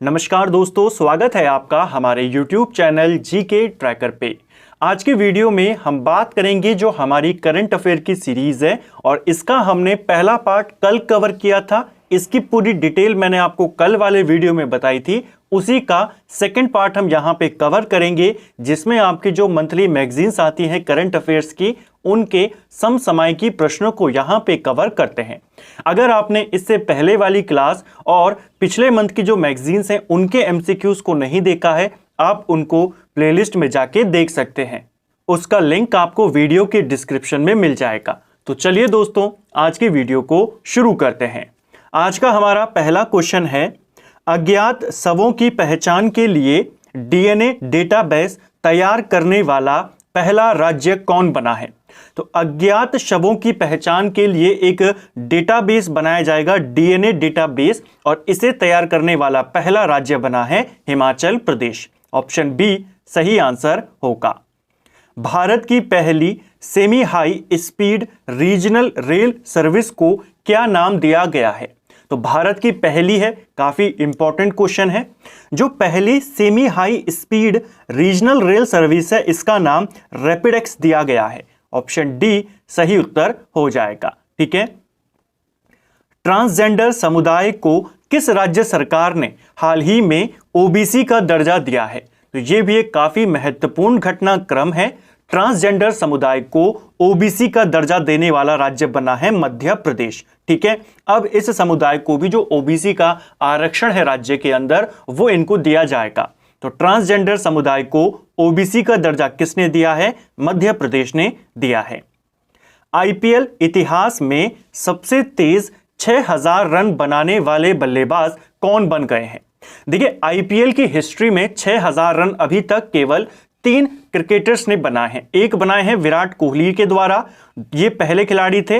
नमस्कार दोस्तों, स्वागत है आपका हमारे YouTube चैनल जीके ट्रैकर पे। आज की वीडियो में हम बात करेंगे जो हमारी करंट अफेयर की सीरीज है और इसका हमने पहला पार्ट कल कवर किया था। इसकी पूरी डिटेल मैंने आपको कल वाले वीडियो में बताई थी। उसी का सेकंड पार्ट हम यहाँ पे कवर करेंगे, जिसमें आपकी जो मंथली मैगजीन्स आती हैं करंट अफेयर्स की, उनके समसामयिकी प्रश्नों को यहाँ पे कवर करते हैं। अगर आपने इससे पहले वाली क्लास और पिछले मंथ की जो मैगजीन्स हैं उनके एमसीक्यूज को नहीं देखा है, आप उनको प्लेलिस्ट में जाके देख सकते हैं। उसका लिंक आपको वीडियो के डिस्क्रिप्शन में मिल जाएगा। तो चलिए दोस्तों, आज की वीडियो को शुरू करते हैं। आज का हमारा पहला क्वेश्चन है, अज्ञात शवों की पहचान के लिए डीएनए डेटाबेस तैयार करने वाला पहला राज्य कौन बना है? तो अज्ञात शवों की पहचान के लिए एक डेटाबेस बनाया जाएगा, डीएनए डेटाबेस, और इसे तैयार करने वाला पहला राज्य बना है हिमाचल प्रदेश। ऑप्शन बी सही आंसर होगा। भारत की पहली semi high speed regional rail service को क्या नाम दिया गया है? तो भारत की पहली है, काफी इंपॉर्टेंट क्वेश्चन है। जो पहली semi high speed regional rail service है, इसका नाम रैपिडेक्स दिया गया है। ऑप्शन डी सही उत्तर हो जाएगा। ठीक है। ट्रांसजेंडर समुदाय को किस राज्य सरकार ने हाल ही में ओबीसी का दर्जा दिया है? तो यह भी एक काफी महत्वपूर्ण घटनाक्रम है। ट्रांसजेंडर समुदाय को ओबीसी का दर्जा देने वाला राज्य बना है मध्य प्रदेश। ठीक है। अब इस समुदाय को भी जो ओबीसी का आरक्षण है राज्य के अंदर, वो इनको दिया जाएगा। तो ट्रांसजेंडर समुदाय को ओबीसी का दर्जा किसने दिया है? मध्य प्रदेश ने दिया है। आईपीएल इतिहास में सबसे तेज 6000 रन बनाने वाले बल्लेबाज कौन बन गए हैं? देखिए, आईपीएल की हिस्ट्री में 6000 रन अभी तक केवल 3 क्रिकेटर्स ने बनाए हैं। एक बनाए हैं विराट कोहली के द्वारा, ये पहले खिलाड़ी थे।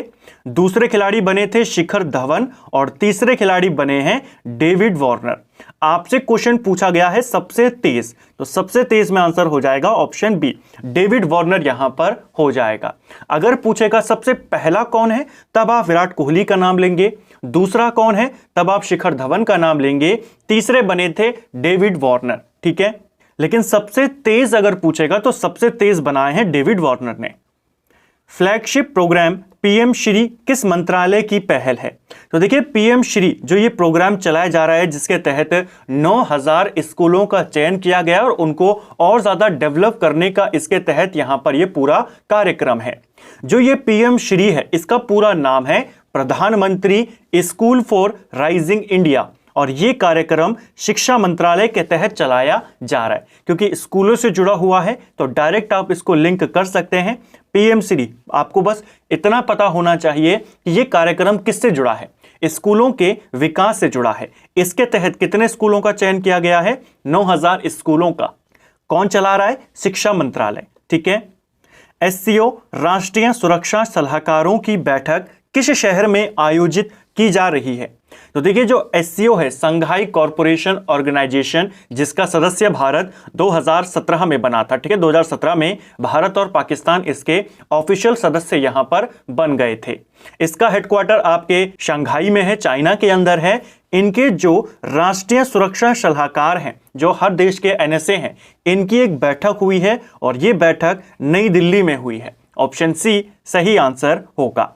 दूसरे खिलाड़ी बने थे शिखर धवन और तीसरे खिलाड़ी बने हैं डेविड वार्नर। आपसे क्वेश्चन पूछा गया है सबसे तेज, तो सबसे तेज में आंसर हो जाएगा ऑप्शन बी, डेविड वार्नर यहां पर हो जाएगा। अगर पूछेगा सबसे पहला कौन है, तब आप विराट कोहली का नाम लेंगे। दूसरा कौन है, तब आप शिखर धवन का नाम लेंगे। तीसरे बने थे डेविड वार्नर। ठीक है। लेकिन सबसे तेज अगर पूछेगा तो सबसे तेज बनाए हैं डेविड वार्नर ने। फ्लैगशिप प्रोग्राम पीएम श्री किस मंत्रालय की पहल है? तो देखिए, पीएम श्री जो ये प्रोग्राम चलाया जा रहा है, जिसके तहत 9000 स्कूलों का चयन किया गया और उनको और ज्यादा डेवलप करने का इसके तहत यहां पर ये पूरा कार्यक्रम है। जो ये पीएम श्री है, इसका पूरा नाम है प्रधानमंत्री स्कूल फॉर राइजिंग इंडिया, और ये कार्यक्रम शिक्षा मंत्रालय के तहत चलाया जा रहा है। क्योंकि स्कूलों से जुड़ा हुआ है तो डायरेक्ट आप इसको लिंक कर सकते हैं। पीएम श्री, आपको बस इतना पता होना चाहिए कि ये कार्यक्रम किससे जुड़ा है, स्कूलों के विकास से जुड़ा है। इसके तहत कितने स्कूलों का चयन किया गया है? 9000 स्कूलों का। कौन चला रहा है? शिक्षा मंत्रालय। ठीक है। एससीओ राष्ट्रीय सुरक्षा सलाहकारों की बैठक किस शहर में आयोजित की जा रही है? तो देखिए, जो एससीओ है, संघाई कॉरपोरेशन ऑर्गेनाइजेशन, जिसका सदस्य भारत 2017 में बना था। ठीक है। 2017 में भारत और पाकिस्तान इसके ऑफिशियल सदस्य यहां पर बन गए थे। इसका हेडक्वार्टर आपके शंघाई में है, चाइना के अंदर है। इनके जो राष्ट्रीय सुरक्षा सलाहकार हैं, जो हर देश के एनएसए हैं, इनकी एक बैठक हुई है और ये बैठक नई दिल्ली में हुई है। ऑप्शन सी सही आंसर होगा।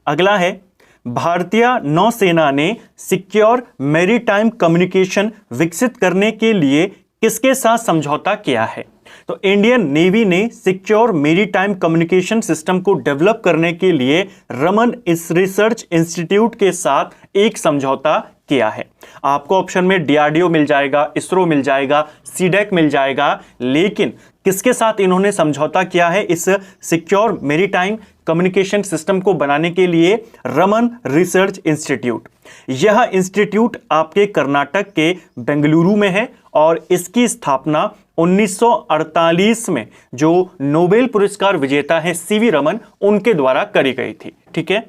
अगला है, भारतीय नौसेना ने सिक्योर मैरीटाइम कम्युनिकेशन विकसित करने के लिए किसके साथ समझौता किया है? तो इंडियन नेवी ने सिक्योर मैरीटाइम कम्युनिकेशन सिस्टम को डेवलप करने के लिए रमन रिसर्च इंस्टीट्यूट के साथ एक समझौता किया है। आपको ऑप्शन में डीआरडीओ मिल जाएगा, इसरो मिल जाएगा, सीडेक मिल जाएगा, लेकिन किसके साथ इन्होंने समझौता किया है इस सिक्योर मैरीटाइम कम्युनिकेशन सिस्टम को बनाने के लिए? Raman research institute. यह इंस्टीट्यूट आपके कर्नाटक के बेंगलुरु में है और इसकी स्थापना 1948 में जो नोबेल पुरस्कार विजेता है सीवी रमन, उनके द्वारा करी गई थी। ठीक है।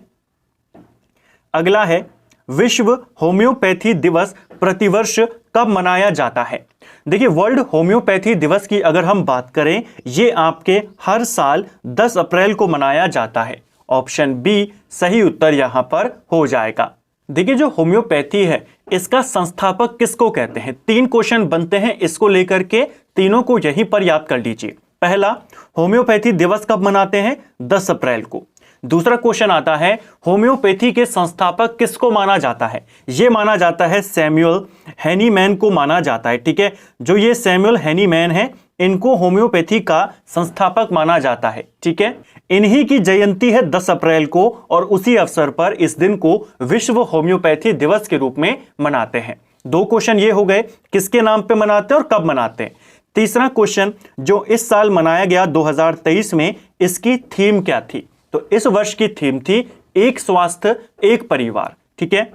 अगला है, विश्व होम्योपैथी दिवस प्रतिवर्ष कब मनाया जाता है? देखिए, वर्ल्ड होम्योपैथी दिवस की अगर हम बात करें, ये आपके हर साल 10 अप्रैल को मनाया जाता है। ऑप्शन बी सही उत्तर यहां पर हो जाएगा। देखिए, जो होम्योपैथी है इसका संस्थापक किसको कहते हैं? 3 क्वेश्चन बनते हैं इसको लेकर के, तीनों को यहीं पर याद कर लीजिए। पहला, होम्योपैथी दिवस कब मनाते हैं? 10 अप्रैल को। दूसरा क्वेश्चन आता है, होम्योपैथी के संस्थापक किसको माना जाता है? यह माना जाता है सैमुअल हैनीमैन को माना जाता है। ठीक है, जो ये सैमुअल हैनीमैन है, इनको होम्योपैथी का संस्थापक माना जाता है। ठीक है, इन्हीं की जयंती है 10 अप्रैल को, और उसी अवसर पर इस दिन को विश्व होम्योपैथी दिवस के रूप में मनाते हैं। 2 क्वेश्चन ये हो गए, किसके नाम पे मनाते हैं और कब मनाते हैं। तीसरा क्वेश्चन, जो इस साल मनाया गया 2023 में, इसकी थीम क्या थी? तो इस वर्ष की थीम थी एक स्वास्थ्य एक परिवार। ठीक है,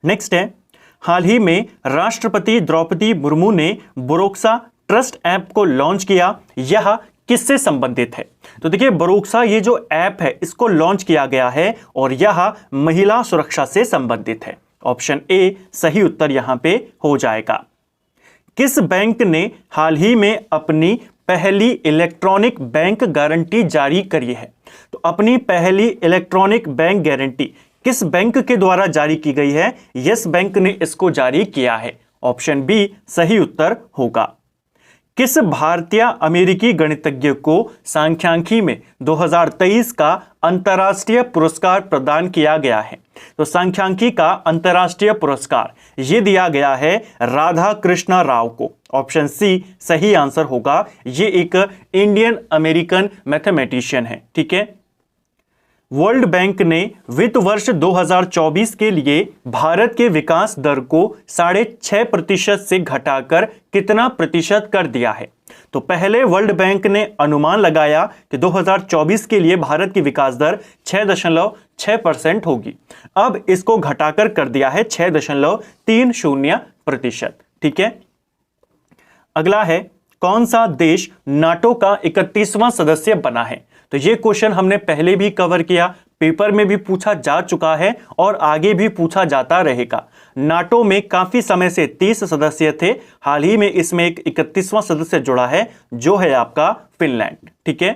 नेक्स्ट है, हाल ही में राष्ट्रपति द्रौपदी मुर्मू ने बोरोक्सा ट्रस्ट ऐप को लॉन्च किया, यह किससे संबंधित है? तो देखिए, बोरोक्सा ये जो ऐप है इसको लॉन्च किया गया है और यह महिला सुरक्षा से संबंधित है। ऑप्शन ए सही उत्तर यहां पे हो जाएगा। किस बैंक ने हाल ही में अपनी पहली इलेक्ट्रॉनिक बैंक गारंटी जारी करी है? तो अपनी पहली इलेक्ट्रॉनिक बैंक गारंटी किस बैंक के द्वारा जारी की गई है? यस बैंक ने इसको जारी किया है। ऑप्शन बी सही उत्तर होगा। किस भारतीय अमेरिकी गणितज्ञ को सांख्यिकी में 2023 का अंतर्राष्ट्रीय पुरस्कार प्रदान किया गया है? तो सांख्यिकी का अंतर्राष्ट्रीय पुरस्कार ये दिया गया है राधा कृष्ण राव को। ऑप्शन सी सही आंसर होगा। ये एक इंडियन अमेरिकन मैथमेटिशियन है। ठीक है, वर्ल्ड बैंक ने वित्त वर्ष 2024 के लिए भारत के विकास दर को 6.5% से घटाकर कितना प्रतिशत कर दिया है? तो पहले वर्ल्ड बैंक ने अनुमान लगाया कि 2024 के लिए भारत की विकास दर 6.6% होगी। अब इसको घटाकर कर दिया है 6.30%। ठीक है, अगला है, कौन सा देश नाटो का 31वां सदस्य बना है? तो ये क्वेश्चन हमने पहले भी कवर किया, पेपर में भी पूछा जा चुका है और आगे भी पूछा जाता रहेगा। नाटो में काफी समय से 30 सदस्य थे, हाल ही में इसमें एक 31वां सदस्य जुड़ा है जो है आपका फिनलैंड। ठीक है,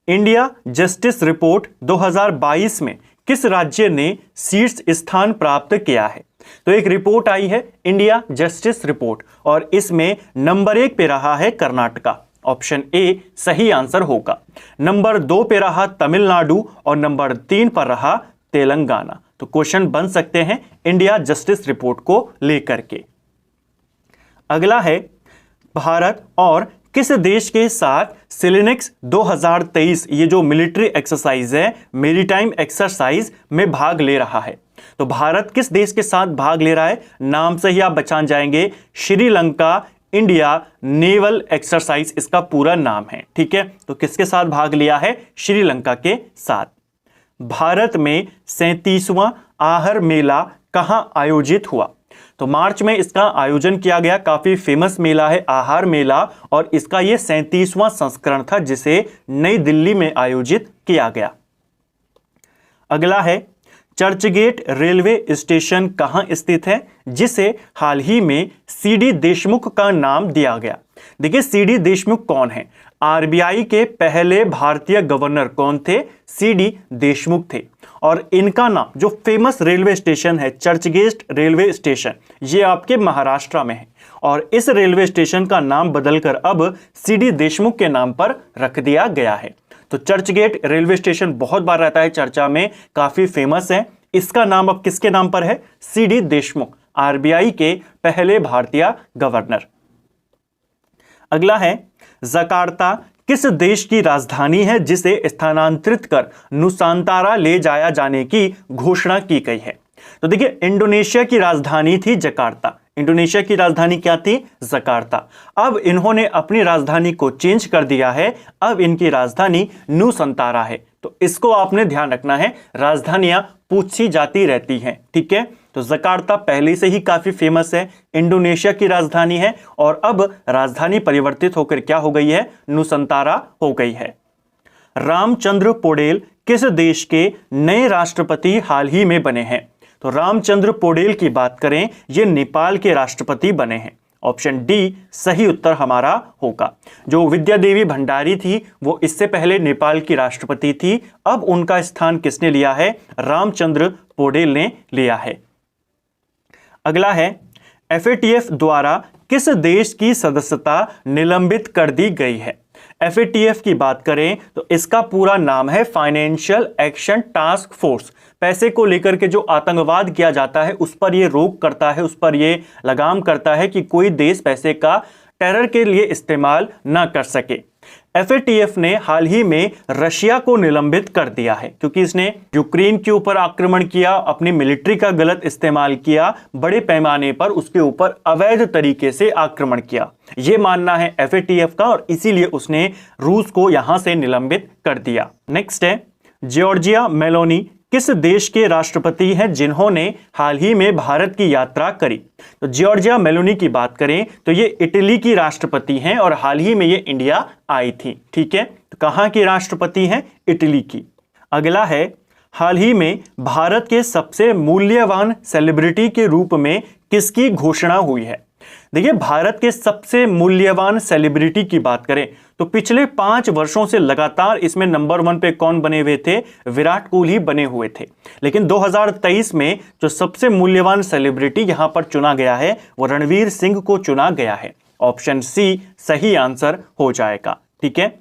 इंडिया जस्टिस रिपोर्ट 2022 में किस राज्य ने शीर्ष स्थान प्राप्त किया है? तो एक रिपोर्ट आई है इंडिया जस्टिस रिपोर्ट और इसमें नंबर 1 पे रहा है कर्नाटका। ऑप्शन ए सही आंसर होगा। नंबर 2 पे रहा तमिलनाडु और नंबर 3 पर रहा तेलंगाना। तो क्वेश्चन बन सकते हैं इंडिया जस्टिस रिपोर्ट को लेकर के। अगला है, भारत और किस देश के साथ सिलेनेक्स 2023 ये जो मिलिट्री एक्सरसाइज है, मेरीटाइम एक्सरसाइज में भाग ले रहा है? तो भारत किस देश के साथ भाग ले रहा है? नाम से ही आप पहचान जाएंगे, श्रीलंका इंडिया नेवल एक्सरसाइज इसका पूरा नाम है। ठीक है, तो किसके साथ भाग लिया है? श्रीलंका के साथ। भारत में 37वां आहर मेला कहां आयोजित हुआ? तो मार्च में इसका आयोजन किया गया। काफी फेमस मेला है आहार मेला और इसका यह 37वां संस्करण था जिसे नई दिल्ली में आयोजित किया गया। अगला है, चर्चगेट रेलवे स्टेशन कहां स्थित है जिसे हाल ही में सीडी देशमुख का नाम दिया गया? देखिए, सीडी देशमुख कौन है? आरबीआई के पहले भारतीय गवर्नर कौन थे? सीडी देशमुख थे। और इनका नाम जो फेमस रेलवे स्टेशन है चर्चगेट रेलवे स्टेशन, ये आपके महाराष्ट्र में है और इस रेलवे स्टेशन का नाम बदलकर अब सीडी देशमुख के नाम पर रख दिया गया है। तो चर्चगेट रेलवे स्टेशन बहुत बार रहता है चर्चा में, काफी फेमस है। इसका नाम अब किसके नाम पर है? सीडी देशमुख, आरबीआई के पहले भारतीय गवर्नर। अगला है, जकार्ता किस देश की राजधानी है जिसे स्थानांतरित कर नुसांतारा ले जाया जाने की घोषणा की गई है? तो देखिए, इंडोनेशिया की राजधानी थी जकार्ता। इंडोनेशिया की राजधानी क्या थी? जकार्ता। अब इन्होंने अपनी राजधानी को चेंज कर दिया है, अब इनकी राजधानी नुसांतारा है। तो इसको आपने ध्यान रखना है, राजधानियां पूछी जाती रहती हैं। ठीक है, तो जकार्ता पहले से ही काफी फेमस है, इंडोनेशिया की राजधानी है और अब राजधानी परिवर्तित होकर क्या हो गई है? नुसांतारा हो गई है। रामचंद्र पोडेल किस देश के नए राष्ट्रपति हाल ही में बने हैं? तो रामचंद्र पोडेल की बात करें, ये नेपाल के राष्ट्रपति बने हैं। ऑप्शन डी सही उत्तर हमारा होगा। जो विद्या देवी भंडारी थी वो इससे पहले नेपाल की राष्ट्रपति थी, अब उनका स्थान किसने लिया है? रामचंद्र पोडेल ने लिया है। अगला है FATF द्वारा किस देश की सदस्यता निलंबित कर दी गई है। FATF की बात करें तो इसका पूरा नाम है फाइनेंशियल एक्शन टास्क फोर्स। पैसे को लेकर के जो आतंकवाद किया जाता है उस पर यह रोक करता है, उस पर यह लगाम करता है कि कोई देश पैसे का टेरर के लिए इस्तेमाल ना कर सके। FATF ने हाल ही में रशिया को निलंबित कर दिया है क्योंकि इसने यूक्रेन के ऊपर आक्रमण किया, अपनी मिलिट्री का गलत इस्तेमाल किया, बड़े पैमाने पर उसके ऊपर अवैध तरीके से आक्रमण किया, यह मानना है FATF का, और इसीलिए उसने रूस को यहां से निलंबित कर दिया। नेक्स्ट है जॉर्जिया मेलोनी किस देश के राष्ट्रपति हैं जिन्होंने हाल ही में भारत की यात्रा करी। तो जॉर्जिया मेलोनी की बात करें तो ये इटली की राष्ट्रपति हैं और हाल ही में ये इंडिया आई थी। ठीक है, तो कहां की राष्ट्रपति हैं? इटली की। अगला है हाल ही में भारत के सबसे मूल्यवान सेलिब्रिटी के रूप में किसकी घोषणा हुई है। देखिए, भारत के सबसे मूल्यवान सेलिब्रिटी की बात करें तो पिछले 5 वर्षों से लगातार इसमें नंबर 1 पे कौन बने हुए थे? विराट कोहली बने हुए थे। लेकिन 2023 में जो सबसे मूल्यवान सेलिब्रिटी यहां पर चुना गया है वो रणवीर सिंह को चुना गया है। ऑप्शन सी सही आंसर हो जाएगा। ठीक है,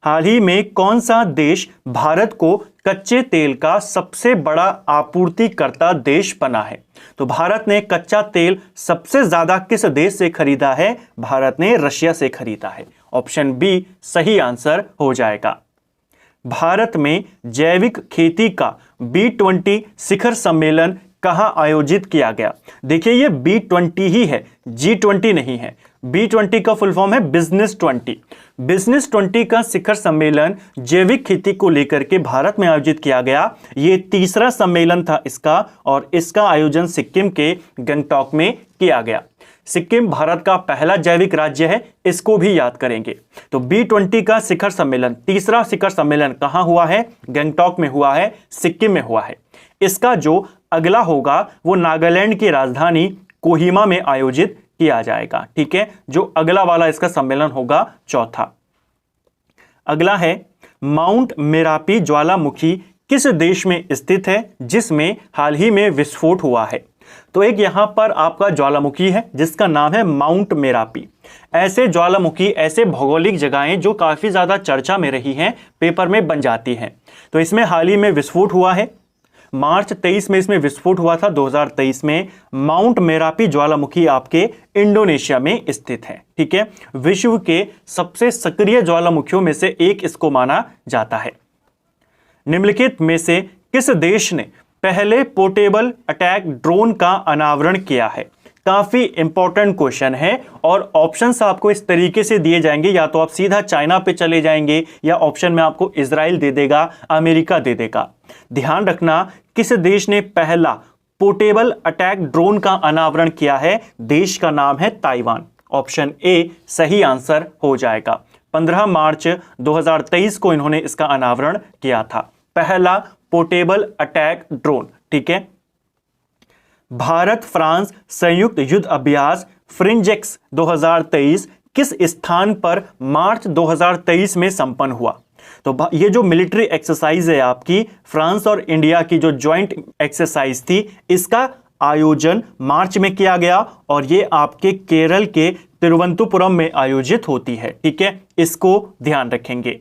हाल ही में कौन सा देश भारत को कच्चे तेल का सबसे बड़ा आपूर्तिकर्ता देश बना है? तो भारत ने कच्चा तेल सबसे ज्यादा किस देश से खरीदा है? भारत ने रशिया से खरीदा है। ऑप्शन बी सही आंसर हो जाएगा। भारत में जैविक खेती का B20 शिखर सम्मेलन कहां आयोजित किया गया? देखिए, ये B20 ही है, G20 नहीं है। B20 का फुल फॉर्म है बिजनेस 20। बिजनेस 20 का शिखर सम्मेलन जैविक खेती को लेकर के भारत में आयोजित किया गया। ये तीसरा सम्मेलन था इसका, और इसका आयोजन सिक्किम के गंगटोक में किया गया। सिक्किम भारत का पहला जैविक राज्य है, इसको भी याद करेंगे। तो B20 का शिखर सम्मेलन, तीसरा शिखर सम्मेलन कहां हुआ है? गंगटोक में हुआ है, सिक्किम में हुआ है। इसका जो अगला होगा वो नागालैंड की राजधानी कोहिमा में आयोजित किया जाएगा। ठीक है, जो अगला वाला इसका सम्मेलन होगा चौथा। अगला है माउंट मेरापी ज्वालामुखी किस देश में स्थित है जिसमें हाल ही में विस्फोट हुआ है? तो एक यहां पर आपका ज्वालामुखी है जिसका नाम है माउंट मेरापी। ऐसे ज्वालामुखी, ऐसे भौगोलिक जगहें जो काफी ज्यादा चर्चा में रही हैं, पेपर में बन जाती हैं। तो इसमें हाल ही में विस्फोट हुआ है, मार्च 23 में इसमें विस्फोट हुआ था 2023 में। माउंट मेरापी ज्वालामुखी आपके इंडोनेशिया में स्थित है। ठीक है, विश्व के सबसे सक्रिय ज्वालामुखियों में से एक इसको माना जाता है। निम्नलिखित में से किस देश ने पहले पोर्टेबल अटैक ड्रोन का अनावरण किया है? काफी इंपॉर्टेंट क्वेश्चन है और ऑप्शंस आपको इस तरीके से दिए जाएंगे, या तो आप सीधा चाइना पे चले जाएंगे या ऑप्शन में आपको इजराइल दे देगा, अमेरिका दे देगा। ध्यान रखना, किस देश ने पहला पोर्टेबल अटैक ड्रोन का अनावरण किया है? देश का नाम है ताइवान। ऑप्शन ए सही आंसर हो जाएगा। 15 मार्च 2023 को इन्होंने इसका अनावरण किया था, पहला पोर्टेबल अटैक ड्रोन। ठीक है, भारत फ्रांस संयुक्त युद्ध अभ्यास फ्रिंजेक्स 2023 किस स्थान पर मार्च 2023 में संपन्न हुआ? तो ये जो मिलिट्री एक्सरसाइज है आपकी, फ्रांस और इंडिया की जो ज्वाइंट एक्सरसाइज थी, इसका आयोजन मार्च में किया गया और ये आपके केरल के तिरुवनंतपुरम में आयोजित होती है। ठीक है, इसको ध्यान रखेंगे।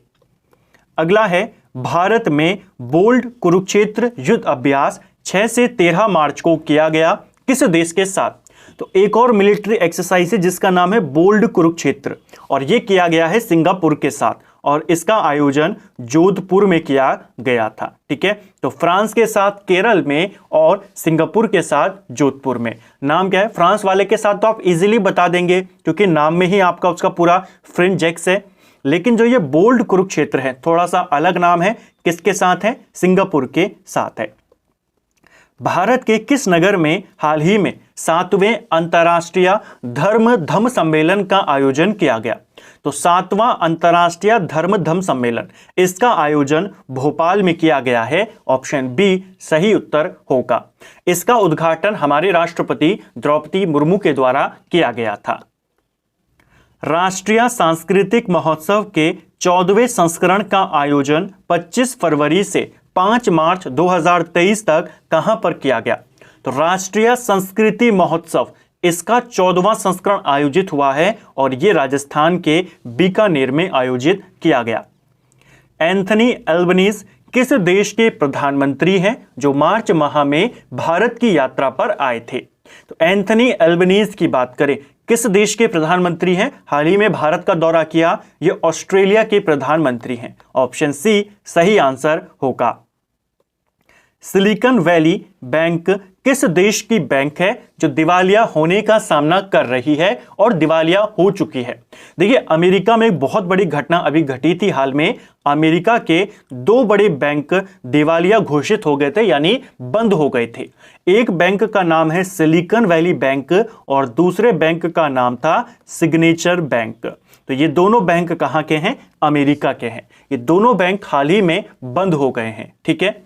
अगला है भारत में बोल्ड कुरुक्षेत्र युद्ध अभ्यास 6 से 13 मार्च को किया गया, किस देश के साथ? तो एक और मिलिट्री एक्सरसाइज है जिसका नाम है बोल्ड कुरुक्षेत्र, और यह किया गया है सिंगापुर के साथ, और इसका आयोजन जोधपुर में किया गया था। ठीक है, तो फ्रांस के साथ केरल में और सिंगापुर के साथ जोधपुर में। नाम क्या है? फ्रांस वाले के साथ तो आप इजीली बता देंगे क्योंकि नाम में ही आपका उसका पूरा फ्रिंजेक्स है, लेकिन जो ये बोल्ड कुरुक्षेत्र है थोड़ा सा अलग नाम है। किसके साथ है? सिंगापुर के साथ है। भारत के किस नगर में हाल ही में 7वें अंतर्राष्ट्रीय धर्म धम्म सम्मेलन का आयोजन किया गया? तो 7वां अंतर्राष्ट्रीय धर्म धम्म सम्मेलन, इसका आयोजन भोपाल में किया गया है। ऑप्शन बी सही उत्तर होगा। इसका उद्घाटन हमारे राष्ट्रपति द्रौपदी मुर्मू के द्वारा किया गया था। राष्ट्रीय सांस्कृतिक महोत्सव के 14वें संस्करण का आयोजन 25 फरवरी से 5 मार्च 2023 तक कहां पर किया गया? तो राष्ट्रीय संस्कृति महोत्सव इसका 14वां संस्करण आयोजित हुआ है और यह राजस्थान के बीकानेर में आयोजित किया गया। एंथनी एल्बनीज किस देश के प्रधानमंत्री हैं जो मार्च माह में भारत की यात्रा पर आए थे? तो एंथनी एल्बनीज की बात करें, किस देश के प्रधानमंत्री हैं, हाल ही में भारत का दौरा किया, ये ऑस्ट्रेलिया के प्रधानमंत्री हैं। ऑप्शन सी सही आंसर होगा। सिलिकॉन वैली बैंक किस देश की बैंक है जो दिवालिया होने का सामना कर रही है और दिवालिया हो चुकी है? देखिए, अमेरिका में एक बहुत बड़ी घटना अभी घटी थी हाल में। अमेरिका के 2 बड़े बैंक दिवालिया घोषित हो गए थे, यानी बंद हो गए थे। एक बैंक का नाम है सिलिकॉन वैली बैंक और दूसरे बैंक का नाम था सिग्नेचर बैंक। तो ये दोनों बैंक कहां के हैं? अमेरिका के हैं। ये दोनों बैंक हाल ही में बंद हो गए हैं। ठीक है,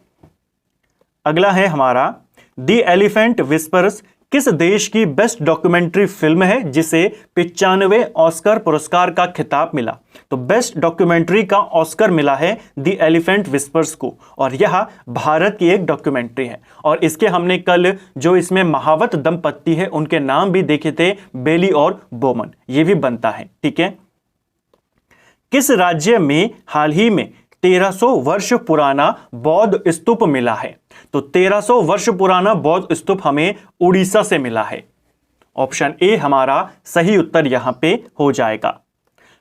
अगला है हमारा द एलिफेंट विस्पर्स किस देश की बेस्ट डॉक्यूमेंट्री फिल्म है जिसे 95वें ऑस्कर पुरस्कार का खिताब मिला? तो बेस्ट डॉक्यूमेंट्री का ऑस्कर मिला है द एलिफेंट विस्पर्स को और यह भारत की एक डॉक्यूमेंट्री है। और इसके हमने कल जो इसमें महावत दंपत्ति है उनके नाम भी देखे थे, बेली और बोमन, ये भी बनता है। ठीक है, किस राज्य में हाल ही में 1300 वर्ष पुराना बौद्ध स्तूप मिला है? तो 1300 वर्ष पुराना बौद्ध स्तूप हमें उड़ीसा से मिला है। ऑप्शन ए हमारा सही उत्तर यहां पे हो जाएगा।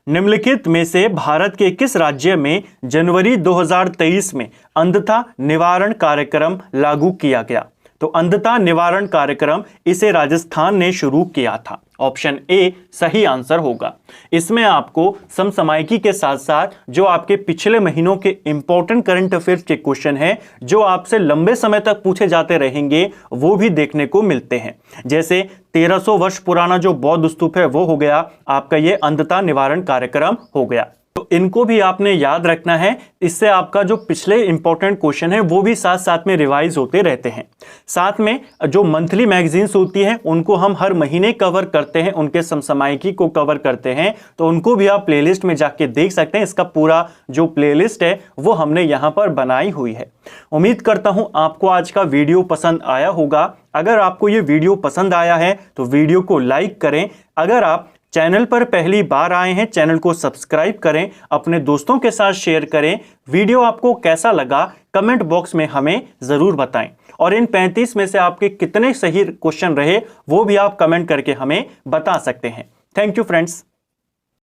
निम्नलिखित में से भारत के किस राज्य में जनवरी 2023 में अंधता निवारण कार्यक्रम लागू किया गया? तो अंधता निवारण कार्यक्रम इसे राजस्थान ने शुरू किया था। ऑप्शन ए सही आंसर होगा। इसमें आपको समसामयिकी के साथ साथ जो आपके पिछले महीनों के इंपॉर्टेंट करंट अफेयर्स के क्वेश्चन हैं जो आपसे लंबे समय तक पूछे जाते रहेंगे वो भी देखने को मिलते हैं। जैसे 1300 वर्ष पुराना जो बौद्ध स्तूप है वो हो गया, आपका ये अंधता निवारण कार्यक्रम हो गया। तो इनको भी आपने याद रखना है, इससे आपका जो पिछले इंपॉर्टेंट क्वेश्चन है वो भी साथ साथ में रिवाइज होते रहते हैं। साथ में जो मंथली मैगजीन्स होती हैं उनको हम हर महीने कवर करते हैं, उनके समसामयिकी को कवर करते हैं, तो उनको भी आप प्लेलिस्ट में जाके देख सकते हैं। इसका पूरा जो प्लेलिस्ट है वो हमने यहाँ पर बनाई हुई है। उम्मीद करता हूँ आपको आज का वीडियो पसंद आया होगा। अगर आपको ये वीडियो पसंद आया है तो वीडियो को लाइक करें। अगर आप चैनल पर पहली बार आए हैं, चैनल को सब्सक्राइब करें, अपने दोस्तों के साथ शेयर करें। वीडियो आपको कैसा लगा कमेंट बॉक्स में हमें ज़रूर बताएं और इन 35 में से आपके कितने सही क्वेश्चन रहे वो भी आप कमेंट करके हमें बता सकते हैं। Thank you friends.